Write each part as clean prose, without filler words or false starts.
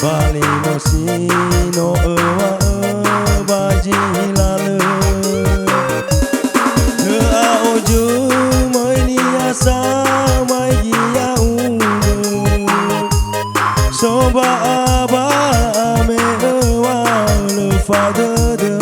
Bali mosino ewa baji lalu oju mai ni asa mai gia soba aba me ewa le fade de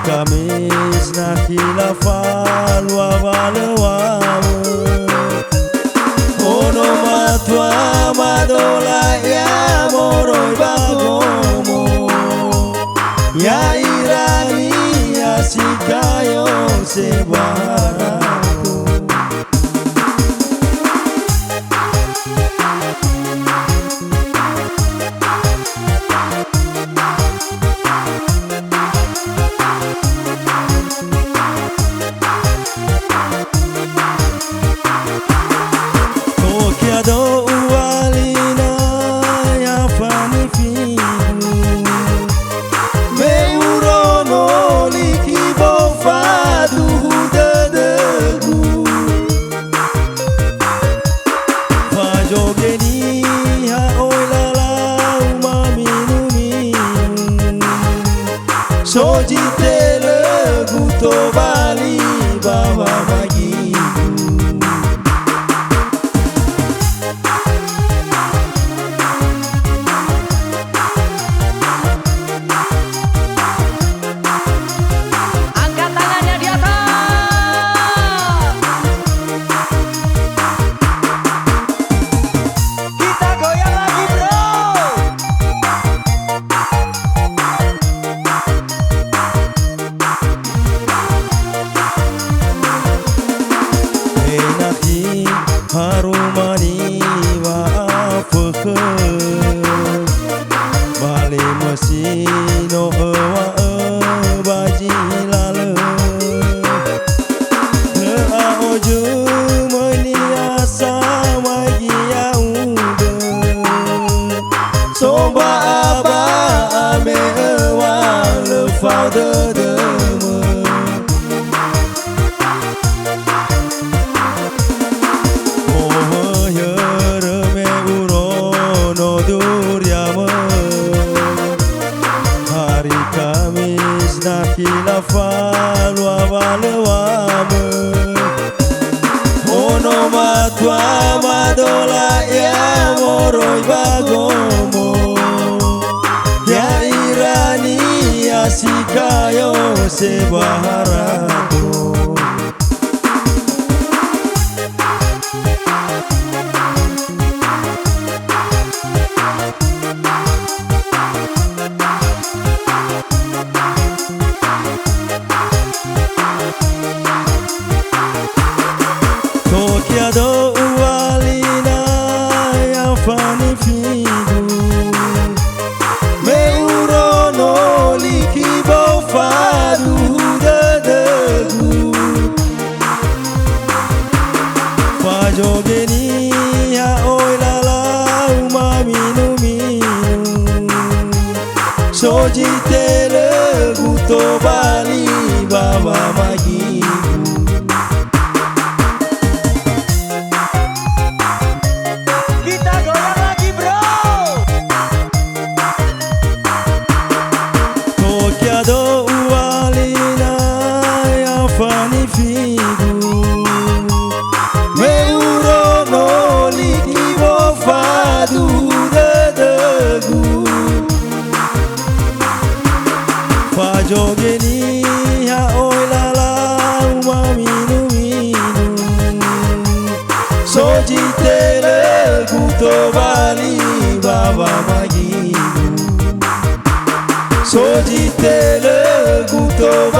Kamis na kilafal wawalewame ono matwa madola ya moroi bagomo ya irani ya sikayo sebarako do ualina ya fani figu me urono liki bofadu dedegu fajogeni ha oilala umaminu minu sojitele guto bali baba magi harumani wa afke bali mesino ewa baji lale oju meni asa mai ya ude soba aba me ewa le fade de Kamis na kilafal wawalewame ono matwa madola ya moroi bagomo ya irani ya sikayo sebarako do ualina ya fani figu me urono liki bofadu dedegu fajogeni ya oilala umaminu minu sojitele guto bali baba magi do ualina ya fani figu me urono liki bofadu dedegu fajogeni ya oilala umaminu minu sojitele guto bali baba magi sojitele guto